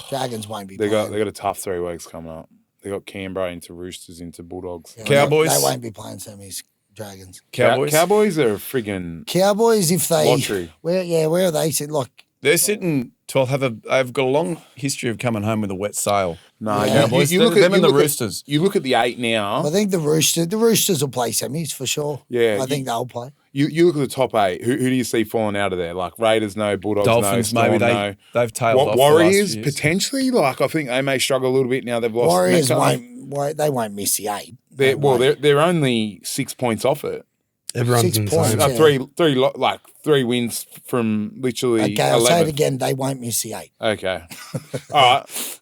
Dragons won't be They playing. got a tough 3 weeks coming up. They got Canberra into Roosters into Bulldogs. Yeah, Cowboys. They won't be playing semis. Dragons. Cowboys. Cowboys are friggin' Cowboys, if they Lottery. where are they? Like They're sitting 12th. They've got a long history of coming home with a wet sail. no. Yeah. Cowboys. You look them at and the look at- Roosters. You look at the 8 now. I think the Roosters will play semis for sure. Yeah, I think they'll play. You look at the top 8. Who do you see falling out of there? Like Raiders, no. Bulldogs, Dolphins. no. Maybe Storm, no. they've tailed off. Warriors the last few years. potentially. Like I think they may struggle a little bit now. They've lost. Warriors Metcalf. won't miss the 8. They won't. They're only 6 points off it. Everyone's 6 in the same. points. Three wins from literally Okay, I'll 11. say it again. They won't miss the 8. Okay. All right.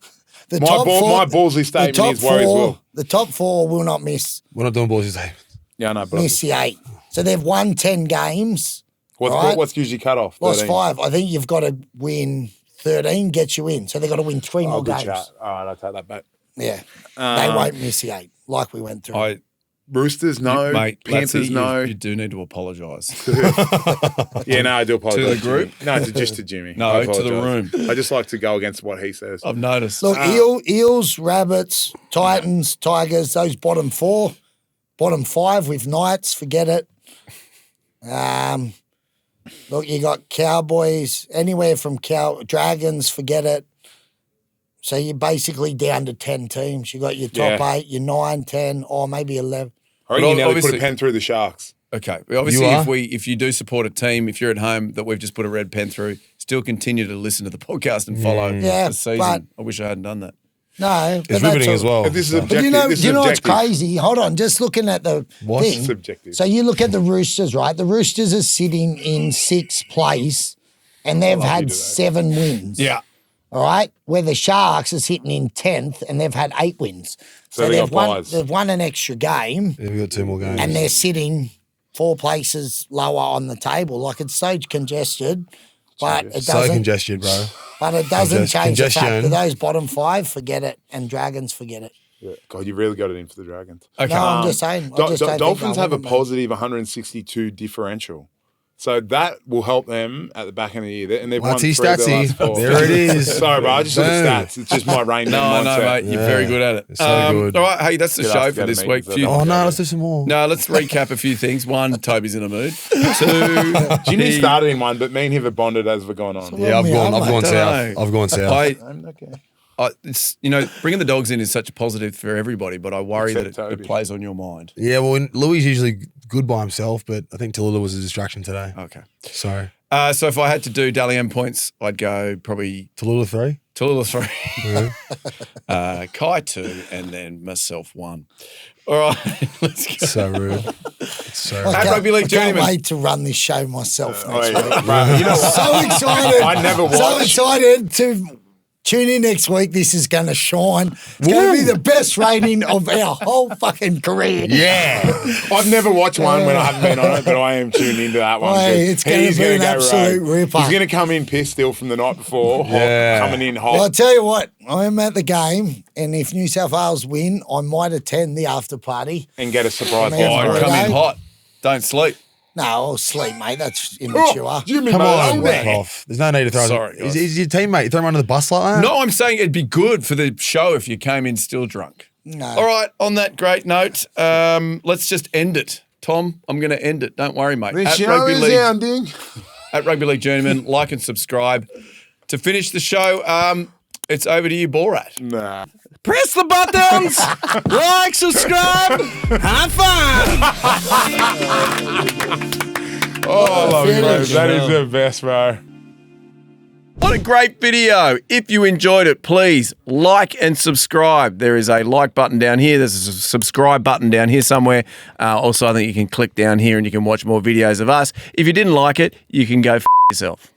The My top four, my ballsy statement the top is Warriors four, will. The top 4 will not miss We're not doing Ballsy Statements. Yeah, I know. But miss the 8. So they've won 10 games. right? what's usually cut off? Lost 13? 5. I think you've got to win 13, gets you in. So they've got to win 3 more good games. chat. All right, I'll take that back. Yeah. They won't miss the 8 like we went through. Roosters, no. Mate, Panthers, Latsy, no. You do need to apologise. Yeah, no, I do apologise. To the group? Jimmy. No, just to Jimmy. No, I to the apologise. room. I just like to go against what he says. I've noticed. Look, Eels, Rabbits, Titans, Tigers, those bottom 4. Bottom 5 with Knights, forget it. Look, you got Cowboys, anywhere from Dragons, forget it. So you're basically down to 10 teams. You got your top 8, your 9, 10, or maybe 11. I reckon you nearly put obviously- a pen through the Sharks. Okay. Well, obviously, You are? if you do support a team, if you're at home that we've just put a red pen through, still continue to listen to the podcast and follow Yeah, the season. but- I wish I hadn't done that. No, but It's that's riveting all- as well. If this is so. objective, But you know, this do you is know what's objective. crazy? Hold on, just looking at the What? thing. Subjective. So you look at the Roosters, right? The Roosters are sitting in 6th place, and they've had 7 wins. Yeah. All right, where the Sharks are sitting in 10th, and they've had 8 wins. So they got won. buys. They've won an extra game, Yeah, we got 2 more games. and they're sitting 4 places lower on the table. Like it's so congested, but it so doesn't. congested, bro. But it doesn't change the fact congestion. that those bottom 5, forget it, and Dragons, forget it. Yeah. God, you really got it in for the Dragons. Okay. No, I'm just saying. I just don't think Dolphins they'll have a win, mate. positive 162 differential. So that will help them at the back end of the year. And they've won Latsy, 3 of their Statsy. last 4. There it is. Sorry, bro. I just look at Boom. stats. It's just my rain No, man no, mindset. mate. You're very good at it. It's so good. All right. Hey, that's the Get us show to for go to this meetings, week. I don't Oh, no, let's do some more. No, let's recap a few things. 1, Toby's in a mood. 2, Jimmy he- started in one, but me and him have bonded as we're going on. Yeah, I've gone don't south. know. I've gone south. It's, bringing the dogs in is such a positive for everybody, but I worry Except that it Toby. plays on your mind. Yeah, well, Louis is usually good by himself, but I think Tallulah was a distraction today. Okay. Sorry. So if I had to do Dally M points, I'd go probably Tallulah 3? Tallulah 3, Kai 2, and then myself 1. All right, let's go. So rude. It's so rude. At Rugby League I can't Journeymen. wait to run this show myself next week. Bro, you know what? So excited. I never So watched. excited to tune in next week. This is going to shine. It's going to be the best rating of our whole fucking career. Yeah. I've never watched one when I haven't been on it, but I am tuned into that one. Hey, because it's gonna he's be gonna an go absolute rogue. ripper. He's going to come in pissed still from the night before, Yeah. hot, coming in hot. Well, I'll tell you what, I'm at the game, and if New South Wales win, I might attend the after party. and get a surprise. I mean, Oh, guest. Right. come in hot. Don't sleep. No, I'll sleep, mate. That's immature. Jimmy Come on, Maloney. off. There's no need to throw Sorry, guys. Is your teammate? You throw him under the bus like that? No, I'm saying it'd be good for the show if you came in still drunk. No. All right, on that great note, let's just end it. Tom, I'm going to end it. Don't worry, mate. The show is ending. At Rugby League Journeyman, like and subscribe. To finish the show, it's over to you, Borat. Nah. Press the buttons, like, subscribe, have fun. Oh, I love you, bro. Finish. That is the best, bro. What a great video. If you enjoyed it, please like and subscribe. There is a like button down here. There's a subscribe button down here somewhere. Also, I think you can click down here and you can watch more videos of us. If you didn't like it, you can go f yourself.